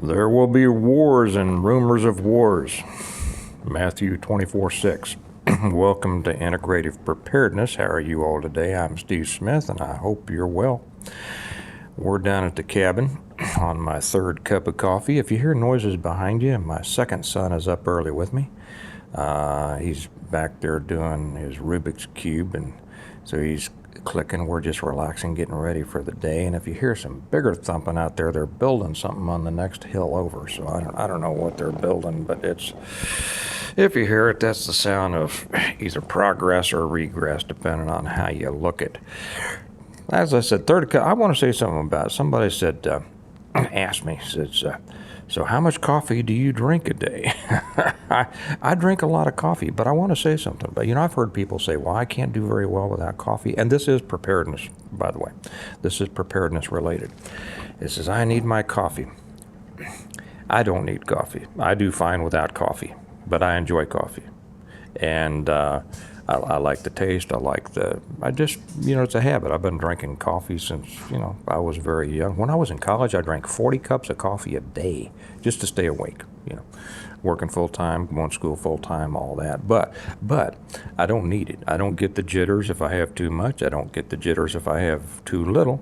There will be wars and rumors of wars. Matthew 24:6. Welcome to Integrative Preparedness. How are you all today? I'm Steve Smith, and I hope you're well. We're down at the cabin on my third cup of coffee. If you hear noises behind you, my second son is up early with me. He's back there doing his Rubik's Cube, and so he's clicking. We're just relaxing, getting ready for the day. And if you hear some bigger thumping out there, they're building something on the next hill over. So I don't know what they're building, but if you hear it, that's the sound of either progress or regress, depending on how you look at. As I said, I want to say something about it. Somebody said, asked me, says, so how much coffee do you drink a day? I drink a lot of coffee, but I want to say something. But I've heard people say, well, I can't do very well without coffee. And this is preparedness, by the way. This is preparedness related. It says, I need my coffee. I don't need coffee. I do fine without coffee, but I enjoy coffee. And I like the taste. It's a habit. I've been drinking coffee since, I was very young. When I was in college, I drank 40 cups of coffee a day just to stay awake, working full-time, going to school full-time, all that. But I don't need it. I don't get the jitters if I have too much. I don't get the jitters if I have too little.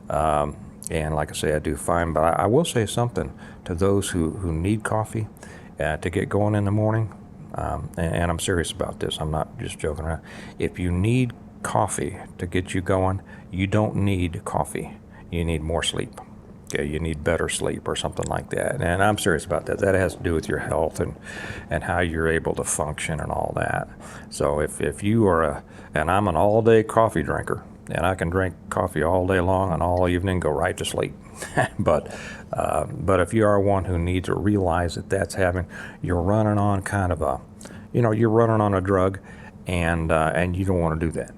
And like I say, I do fine. But I will say something to those who need coffee to get going in the morning. And I'm serious about this. I'm not just joking around. If you need coffee to get you going, you don't need coffee. You need more sleep. Okay, you need better sleep or something like that. And I'm serious about that. That has to do with your health and how you're able to function and all that. So if you are and I'm an all-day coffee drinker, and I can drink coffee all day long and all evening, go right to sleep. But if you are one who needs to realize that that's happening, you're running on kind of you're running on a drug, and you don't want to do that.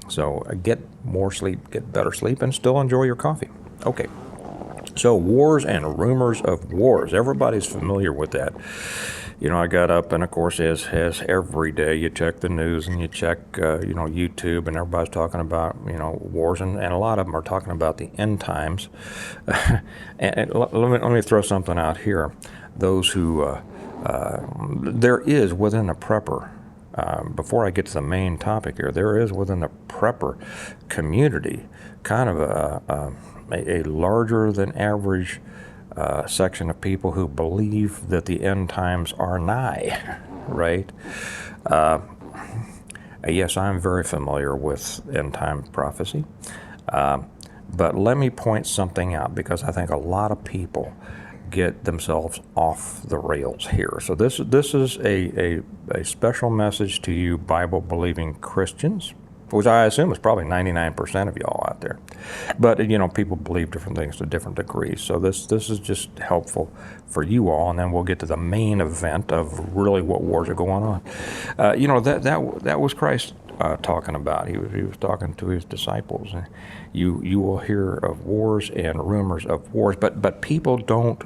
So get more sleep, get better sleep, and still enjoy your coffee. Okay. So wars and rumors of wars. Everybody's familiar with that. I got up, and of course, as every day, you check the news and you check, YouTube, and everybody's talking about, wars, and a lot of them are talking about the end times. and let me throw something out here. Those who, there is within a prepper, before I get to the main topic here, there is within the prepper community kind of a larger than average section of people who believe that the end times are nigh, right? Yes, I'm very familiar with end time prophecy, but let me point something out, because I think a lot of people get themselves off the rails here. So this is a special message to you Bible-believing Christians, which I assume is probably 99% of y'all out there. But, people believe different things to different degrees. So this is just helpful for you all, and then we'll get to the main event of really what wars are going on. That was Christ talking about. He was talking to his disciples. You will hear of wars and rumors of wars, but people don't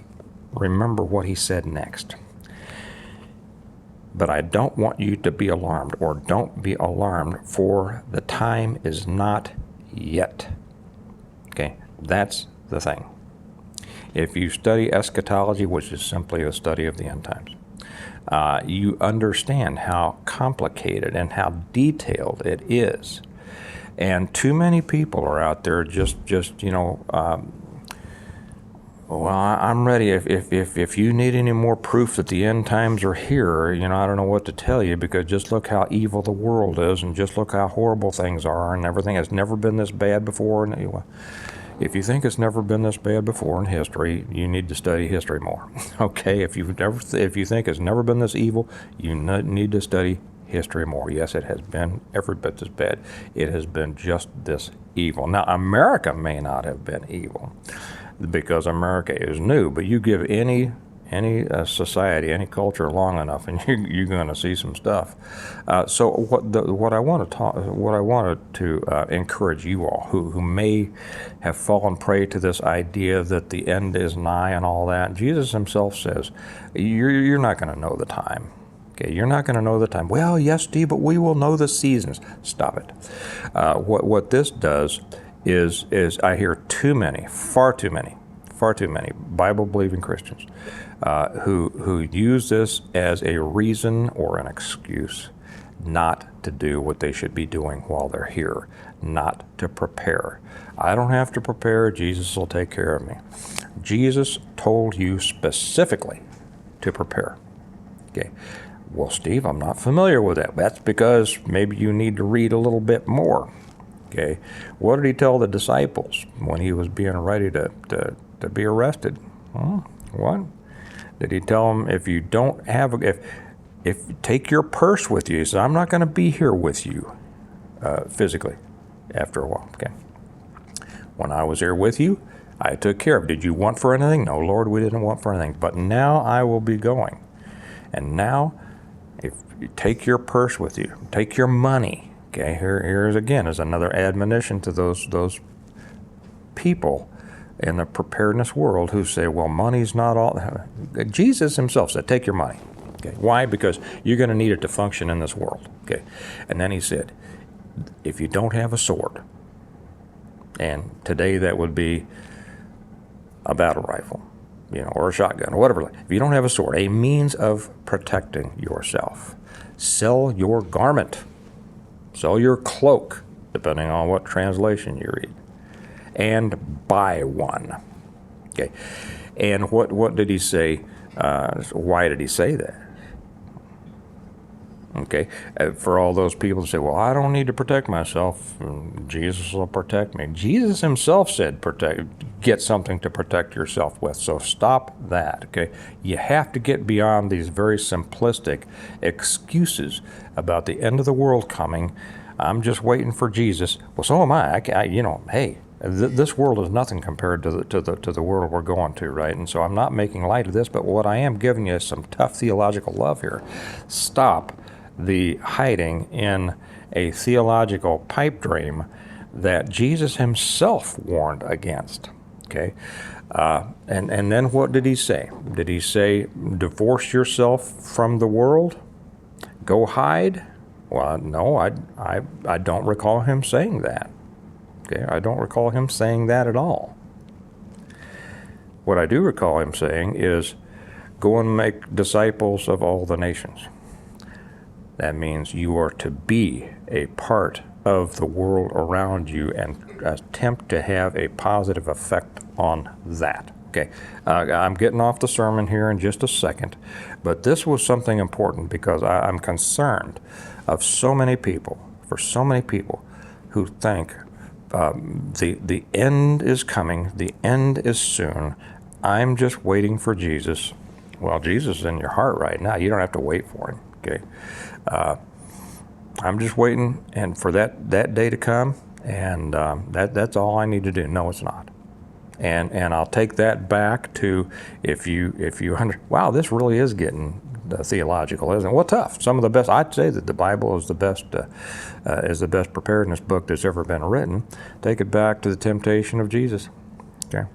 remember what he said next. But I don't want you to be alarmed, or don't be alarmed, for the time is not yet. Okay, that's the thing. If you study eschatology, which is simply a study of the end times, you understand how complicated and how detailed it is. And too many people are out there just well, I'm ready. If you need any more proof that the end times are here, I don't know what to tell you, because just look how evil the world is, and just look how horrible things are, and everything has never been this bad before. And if you think it's never been this bad before in history, you need to study history more. Okay, if you think it's never been this evil, you need to study history more. Yes, it has been every bit as bad. It has been just this evil. Now, America may not have been evil, because America is new, but you give any society, any culture long enough, and you're going to see some stuff. So what I wanted to encourage you all who may have fallen prey to this idea that the end is nigh and all that. Jesus himself says, you're not going to know the time. Okay, you're not going to know the time. Well, yes, Steve, but we will know the seasons. Stop it. What this does is I hear far too many far too many Bible-believing Christians who use this as a reason or an excuse not to do what they should be doing while they're here, not to prepare. I don't have to prepare. Jesus will take care of me. Jesus told you specifically to prepare. Okay. Well, Steve, I'm not familiar with that. That's because maybe you need to read a little bit more. Okay. What did he tell the disciples when he was being ready to be arrested? What? Did he tell them, if you don't have, if take your purse with you? He said, I'm not going to be here with you physically after a while. Okay. When I was here with you, I took care of it. Did you want for anything? No, Lord, we didn't want for anything. But now I will be going. And now, if you take your purse with you, take your money. Okay, here's again is another admonition to those people in the preparedness world who say, well, money's not all. Jesus himself said, take your money. Okay, why? Because you're going to need it to function in this world. Okay, and then he said, if you don't have a sword, and today that would be a battle rifle, or a shotgun, or whatever. If you don't have a sword, a means of protecting yourself, sell your garment, sell your cloak, depending on what translation you read, and buy one. Okay, and what did he say? Why did he say that? Okay, for all those people who say, well, I don't need to protect myself, Jesus will protect me. Jesus himself said, get something to protect yourself with, so stop that, okay? You have to get beyond these very simplistic excuses about the end of the world coming. I'm just waiting for Jesus. Well, so am I. Hey, this world is nothing compared to the world we're going to, right? And so I'm not making light of this, but what I am giving you is some tough theological love here. Stop the hiding in a theological pipe dream that Jesus himself warned against. Okay, and then what did he say? Did he say divorce yourself from the world? Go hide? Well, no, I don't recall him saying that. Okay, I don't recall him saying that at all. What I do recall him saying is go and make disciples of all the nations. That means you are to be a part of the world around you and attempt to have a positive effect on that. Okay, I'm getting off the sermon here in just a second, but this was something important because I'm concerned of so many people who think the end is coming, the end is soon, I'm just waiting for Jesus. Well, Jesus is in your heart right now. You don't have to wait for him. Okay, I'm just waiting and for that day to come, and that's all I need to do. No, it's not. And I'll take that back to if you wow, this really is getting theological, isn't it? Well, tough. Some of the best. I'd say that the Bible is the best preparedness book that's ever been written. Take it back to the temptation of Jesus. Okay,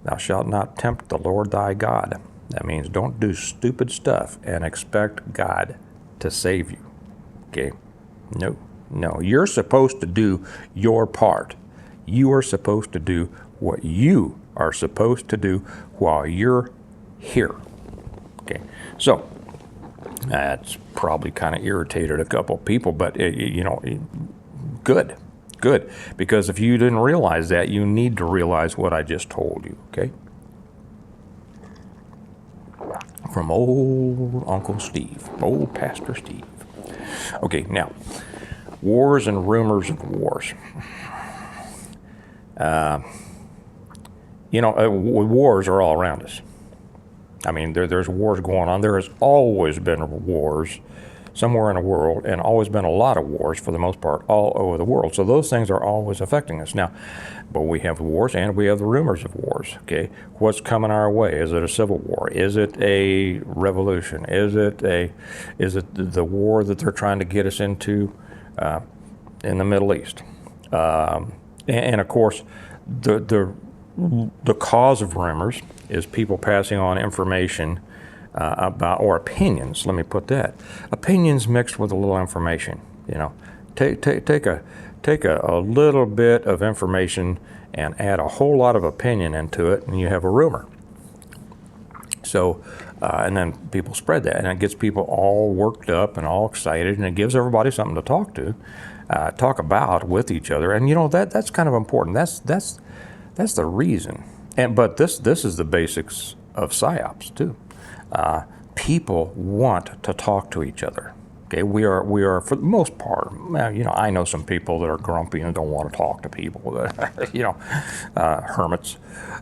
thou shalt not tempt the Lord thy God. That means don't do stupid stuff and expect God to save you. Okay? No. You're supposed to do your part. You are supposed to do what you are supposed to do while you're here. Okay? So, that's probably kind of irritated a couple people, but, good. Because if you didn't realize that, you need to realize what I just told you. Okay? From old Uncle Steve, old Pastor Steve. Okay, now, wars and rumors of wars. Wars are all around us. I mean, there's wars going on. There has always been wars somewhere in the world, and always been a lot of wars for the most part all over the world. So those things are always affecting us. Now, but we have wars and we have the rumors of wars. Okay, what's coming our way? Is it a civil war? Is it a revolution? Is it the war that they're trying to get us into in the Middle East? And of course, the cause of rumors is people passing on information about, or opinions, let me put that. Opinions mixed with a little information, Take a little bit of information and add a whole lot of opinion into it, and you have a rumor. So, and then people spread that, and it gets people all worked up and all excited, and it gives everybody something to talk about with each other. And that's kind of important. That's the reason. But this is the basics of psyops too. People want to talk to each other. Okay, we are for the most part. I know some people that are grumpy and don't want to talk to people. Hermits.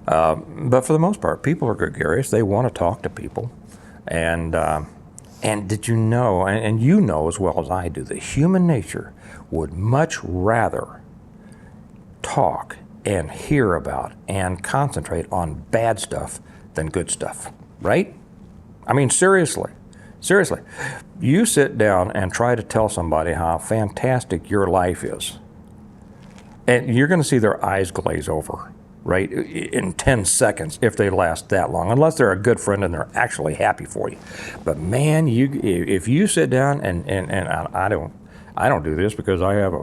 But for the most part, people are gregarious. They want to talk to people. And did you know? And you know as well as I do that human nature would much rather talk and hear about and concentrate on bad stuff than good stuff, right? I mean, seriously, you sit down and try to tell somebody how fantastic your life is, and you're going to see their eyes glaze over, right, in 10 seconds if they last that long, unless they're a good friend and they're actually happy for you. But man, if you sit down and I don't do this because I have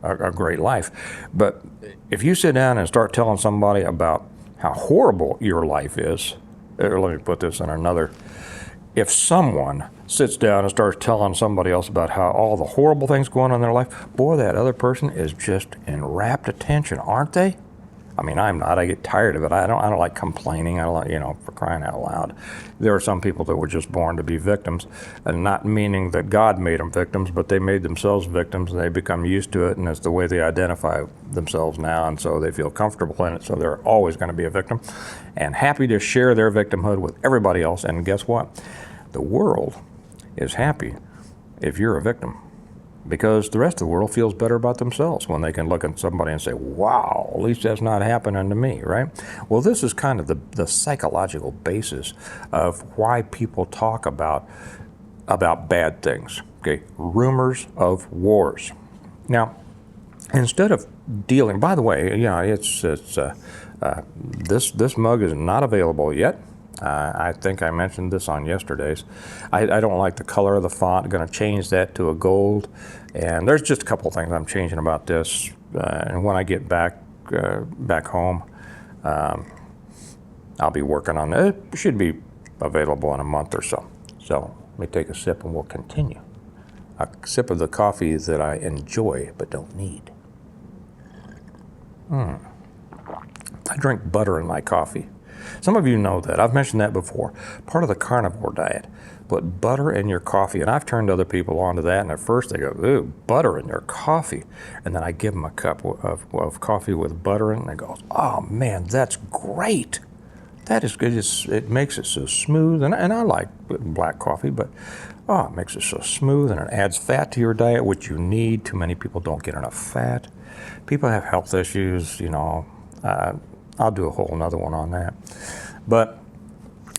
a great life, but if you sit down and start telling somebody about how horrible your life is, let me put this in another. If someone sits down and starts telling somebody else about how all the horrible things going on in their life, boy, that other person is just in rapt attention, aren't they? I mean, I'm not. I get tired of it. I don't like complaining. I like, for crying out loud. There are some people that were just born to be victims, and not meaning that God made them victims, but they made themselves victims, and they become used to it, and it's the way they identify themselves now, and so they feel comfortable in it, so they're always going to be a victim, and happy to share their victimhood with everybody else. And guess what? The world is happy if you're a victim, because the rest of the world feels better about themselves when they can look at somebody and say, wow, at least that's not happening to me, right? Well, this is kind of the psychological basis of why people talk about bad things, okay? Rumors of wars. Now, instead of dealing, by the way, this mug is not available yet. I think I mentioned this on yesterday's. I don't like the color of the font. I'm going to change that to a gold. And there's just a couple of things I'm changing about this. And when I get back home, I'll be working on it. It should be available in a month or so. So let me take a sip and we'll continue. A sip of the coffee that I enjoy but don't need. I drink butter in my coffee. Some of you know that. I've mentioned that before. Part of the carnivore diet. Put butter in your coffee. And I've turned other people onto that. And at first they go, ooh, butter in your coffee. And then I give them a cup of coffee with butter in it. And they go, oh, man, that's great. That is good. It makes it so smooth. And I like black coffee, but it makes it so smooth. And it adds fat to your diet, which you need. Too many people don't get enough fat. People have health issues, I'll do a whole another one on that. But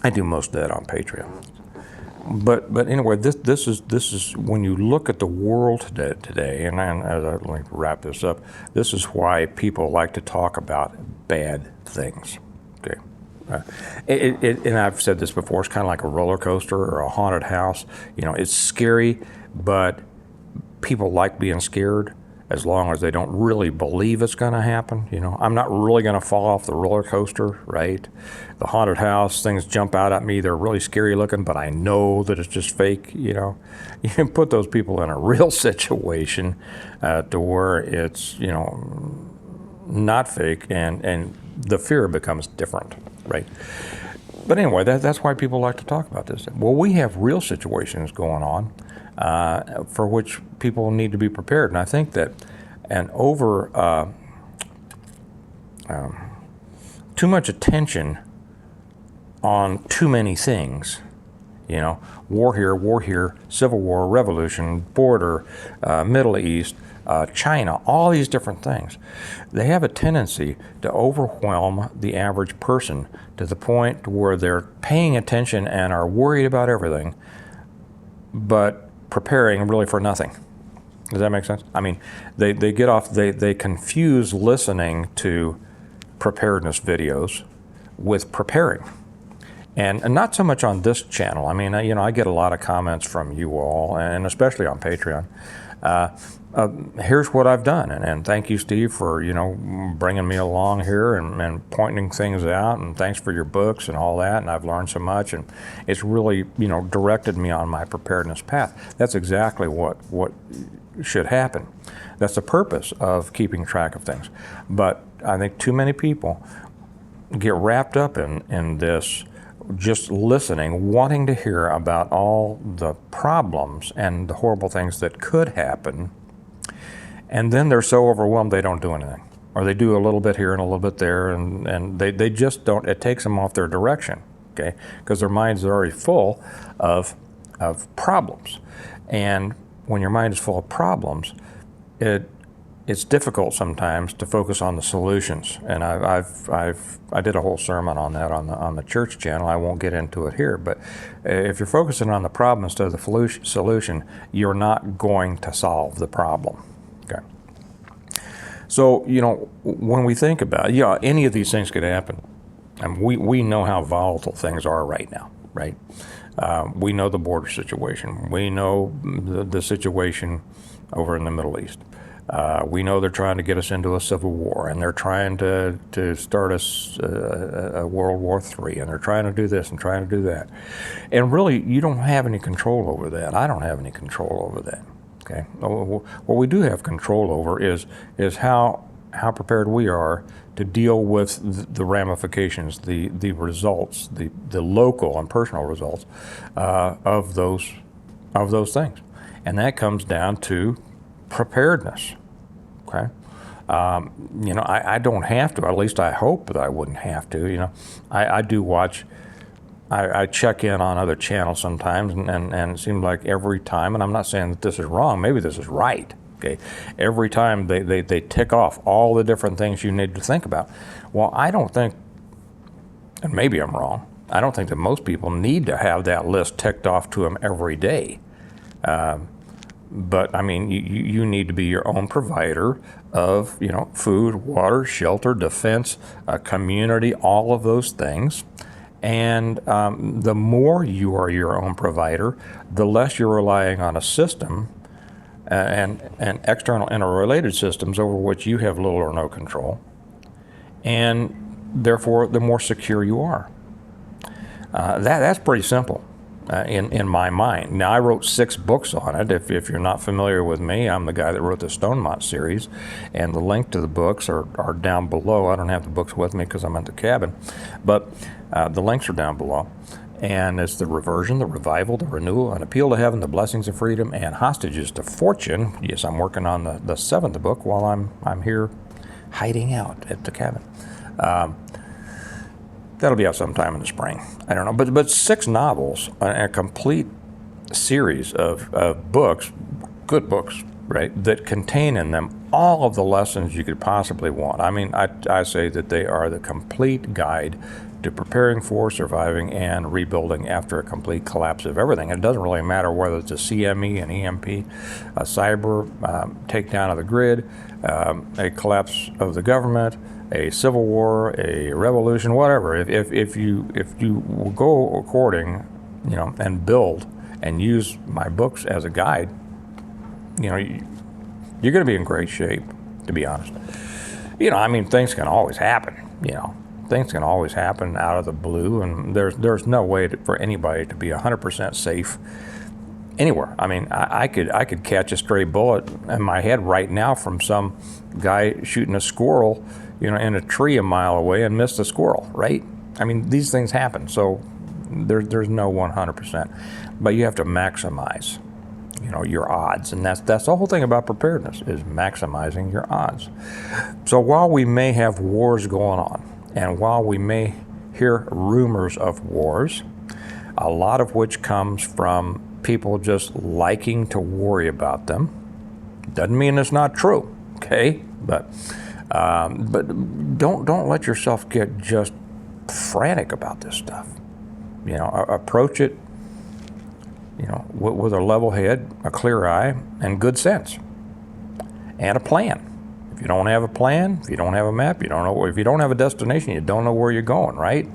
I do most of that on Patreon. But anyway, this is when you look at the world today, and let me wrap this up. This is why people like to talk about bad things. Okay, and I've said this before. It's kind of like a roller coaster or a haunted house. It's scary, but people like being scared, as long as they don't really believe it's going to happen. I'm not really going to fall off the roller coaster, right? The haunted house, things jump out at me. They're really scary looking, but I know that it's just fake. You can put those people in a real situation to where it's, not fake, and the fear becomes different, right? But anyway, that's why people like to talk about this. Well, we have real situations going on for which people need to be prepared. And I think that too much attention on too many things, war here, civil war, revolution, border, Middle East, China, all these different things, they have a tendency to overwhelm the average person to the point where they're paying attention and are worried about everything, but preparing really for nothing. Does that make sense? I mean, they get off, they confuse listening to preparedness videos with preparing. And not so much on this channel. I mean, I get a lot of comments from you all, and especially on Patreon, Here's what I've done, and thank you, Steve, for bringing me along here and pointing things out, and thanks for your books and all that, and I've learned so much, and it's really directed me on my preparedness path. That's exactly what should happen. That's the purpose of keeping track of things. But I think too many people get wrapped up in this, just listening, wanting to hear about all the problems and the horrible things that could happen, and then they're so overwhelmed they don't do anything, or they do a little bit here and a little bit there, and they just don't. It takes them off their direction, okay, because their minds are already full of problems. And when your mind is full of problems, it's difficult sometimes to focus on the solutions. And I did a whole sermon on that on the church channel. I won't get into it here, but if you're focusing on the problem instead of the solution, you're not going to solve the problem. Okay. So when we think about any of these things could happen, and we know how volatile things are right now, right? We know the border situation. We know the situation over in the Middle East. We know they're trying to get us into a civil war, and they're trying to start us a World War III, and they're trying to do this and trying to do that. And really, you don't have any control over that. I don't have any control over that. Okay. What we do have control over is how prepared we are to deal with the ramifications, the results, the local and personal results of those things, and that comes down to preparedness. Okay. I don't have to. At least I hope that I wouldn't have to. I do watch. I check in on other channels sometimes, and it seems like every time, and I'm not saying that this is wrong, maybe this is right, okay? Every time they tick off all the different things you need to think about. Well, I don't think, and maybe I'm wrong, I don't think that most people need to have that list ticked off to them every day. But I mean, you need to be your own provider of, food, water, shelter, defense, community, all of those things. And the more you are your own provider, the less you're relying on a system and external interrelated systems over which you have little or no control. And therefore, the more secure you are. That's pretty simple in my mind. Now, I wrote 6 books on it. If you're not familiar with me, I'm the guy that wrote the Stonemont series, and the link to the books are down below. I don't have the books with me because I'm at the cabin, but the links are down below. And it's the reversion, the revival, the renewal, an appeal to heaven, the blessings of freedom, and hostages to fortune. Yes, I'm working on the 7th book while I'm here hiding out at the cabin. That'll be out sometime in the spring. I don't know, but 6 novels, a complete series of books, good books, right, that contain in them all of the lessons you could possibly want. I mean, I say that they are the complete guide to preparing for, surviving, and rebuilding after a complete collapse of everything. It doesn't really matter whether it's a CME, an EMP, a cyber takedown of the grid, a collapse of the government, a civil war, a revolution, whatever. If you will go according, and build and use my books as a guide, you're going to be in great shape, to be honest. I mean, things can always happen. Things can always happen out of the blue, and there's no way for anybody to be 100% safe anywhere. I mean, I could catch a stray bullet in my head right now from some guy shooting a squirrel, in a tree a mile away and miss the squirrel, right? I mean, these things happen, so there's no 100%, but you have to maximize, your odds, and that's the whole thing about preparedness, is maximizing your odds. So while we may have wars going on, and while we may hear rumors of wars, a lot of which comes from people just liking to worry about them, doesn't mean it's not true, okay? But don't let yourself get just frantic about this stuff. Approach it, with a level head, a clear eye, and good sense, and a plan. If you don't have a plan, if you don't have a map, you don't know. If you don't have a destination, you don't know where you're going, right?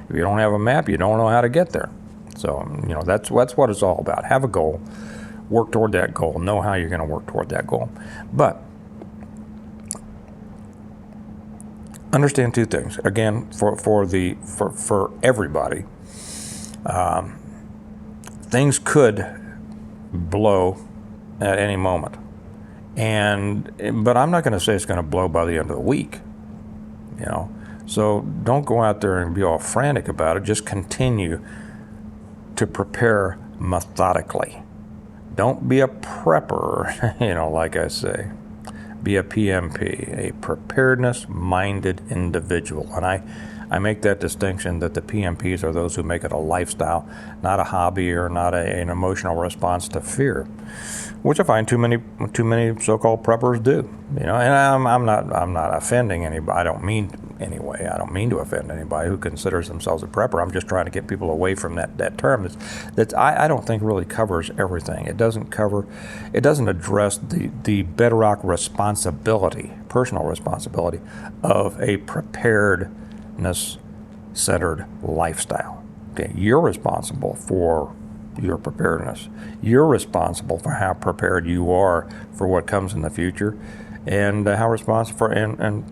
If you don't have a map, you don't know how to get there. So, that's what it's all about. Have a goal, work toward that goal. Know how you're going to work toward that goal. But understand two things. Again, for everybody, things could blow at any moment. But I'm not going to say it's going to blow by the end of the week. So don't go out there and be all frantic about it. Just continue to prepare methodically. Don't be a prepper, like I say. Be a PMP, a preparedness-minded individual. And I make that distinction that the PMPs are those who make it a lifestyle, not a hobby or not an emotional response to fear, which I find too many so-called preppers do. And I'm not offending anybody. I don't mean to offend anybody who considers themselves a prepper. I'm just trying to get people away from that term. I don't think really covers everything. It doesn't address the bedrock responsibility, personal responsibility of a preparedness-centered lifestyle. Okay, you're responsible for your preparedness. You're responsible for how prepared you are for what comes in the future, and how responsible for and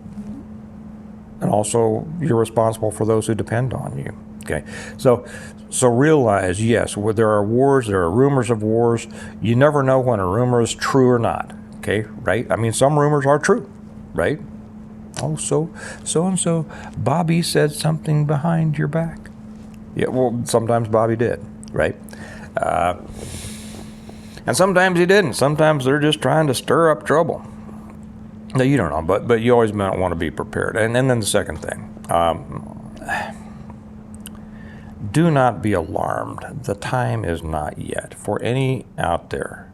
also you're responsible for those who depend on you. Okay, so realize, yes, there are wars, there are rumors of wars. You never know when a rumor is true or not. Okay, right? I mean, some rumors are true, right? Oh, so and so Bobby said something behind your back. Yeah, well, sometimes Bobby did, right? And sometimes he didn't. Sometimes they're just trying to stir up trouble. No, you don't know, but you always might want to be prepared. And then the second thing, do not be alarmed. The time is not yet. For any out there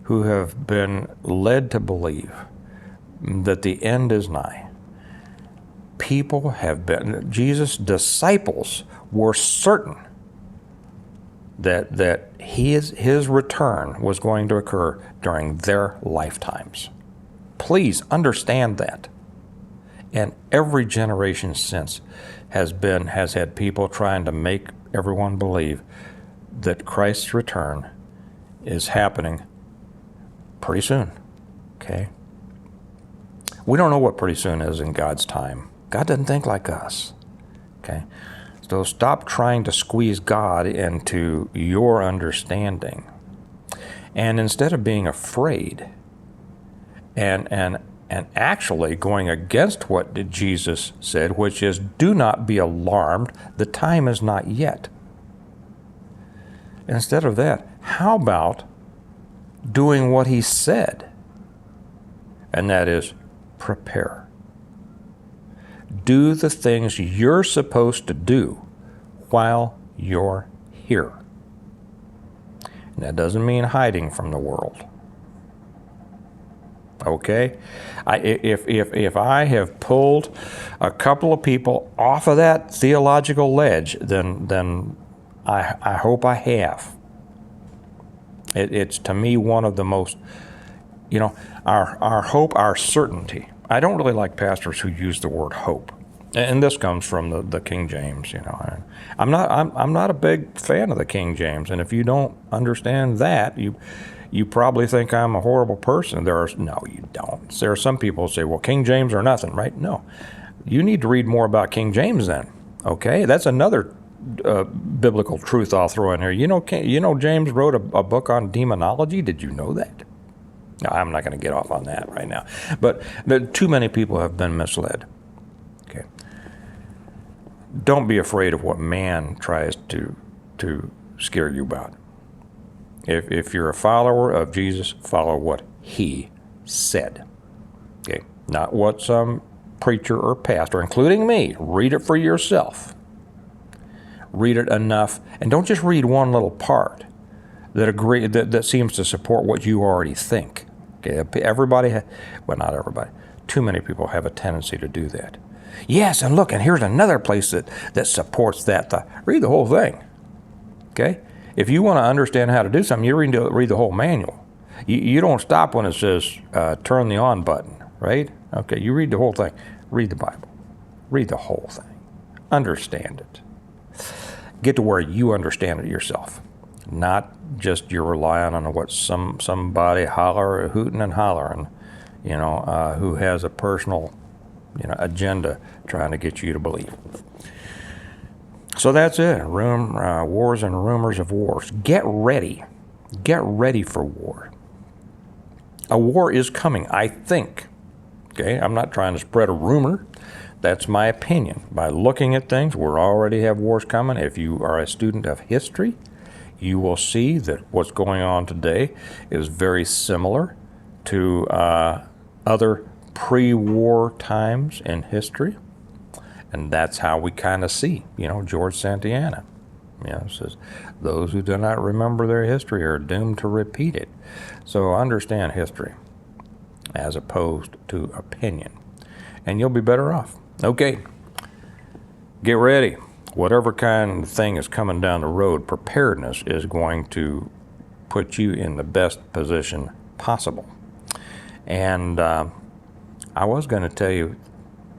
who have been led to believe that the end is nigh, Jesus' disciples were certain that his return was going to occur during their lifetimes. Please understand that. And every generation since has had people trying to make everyone believe that Christ's return is happening pretty soon. Okay? We don't know what pretty soon is in God's time. God doesn't think like us. Okay? So stop trying to squeeze God into your understanding. And instead of being afraid and actually going against what Jesus said, which is, do not be alarmed, the time is not yet. Instead of that, how about doing what he said? And that is, prepare. Do the things you're supposed to do while you're here. And that doesn't mean hiding from the world. Okay? If I have pulled a couple of people off of that theological ledge, then I hope I have. It's to me one of the most, our hope, our certainty. I don't really like pastors who use the word hope, and this comes from the King James. I'm not a big fan of the King James, and if you don't understand that, you probably think I'm a horrible person. No, you don't. There are some people who say, well, King James or nothing, right? No, you need to read more about King James then. Okay, that's another biblical truth I'll throw in here. James wrote a book on demonology. Did you know that? No, I'm not going to get off on that right now. But too many people have been misled. Okay. Don't be afraid of what man tries to scare you about. If you're a follower of Jesus, follow what he said. Okay. Not what some preacher or pastor, including me, read it for yourself. Read it enough, and don't just read one little part that seems to support what you already think. Okay, not everybody. Too many people have a tendency to do that. Yes, and look, and here's another place that supports that. Read the whole thing. Okay, if you want to understand how to do something, you read the whole manual. You don't stop when it says turn the on button, right? Okay, you read the whole thing. Read the Bible. Read the whole thing. Understand it. Get to where you understand it yourself. not just you're relying on what somebody hooting and hollering, who has a personal, agenda trying to get you to believe. So that's it. Wars and rumors of wars. Get ready. Get ready for war. A war is coming, I think. Okay, I'm not trying to spread a rumor. That's my opinion. By looking at things, we already have wars coming. If you are a student of history, you will see that what's going on today is very similar to other pre-war times in history. And that's how we kind of see, George Santayana. Says, those who do not remember their history are doomed to repeat it. So understand history as opposed to opinion, and you'll be better off. Okay, get ready. Whatever kind of thing is coming down the road, preparedness is going to put you in the best position possible. And I was going to tell you,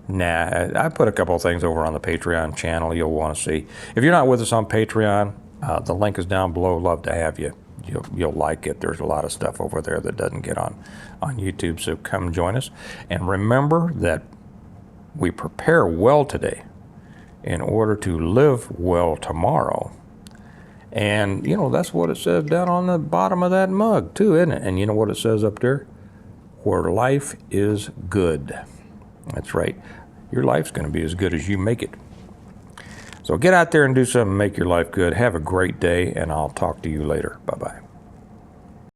I put a couple of things over on the Patreon channel you'll want to see. If you're not with us on Patreon, the link is down below. Love to have you. You'll like it. There's a lot of stuff over there that doesn't get on YouTube, so come join us. And remember that we prepare well today in order to live well tomorrow. And, that's what it says down on the bottom of that mug, too, isn't it? And you know what it says up there? Where life is good. That's right. Your life's going to be as good as you make it. So get out there and do something, make your life good. Have a great day, and I'll talk to you later. Bye-bye.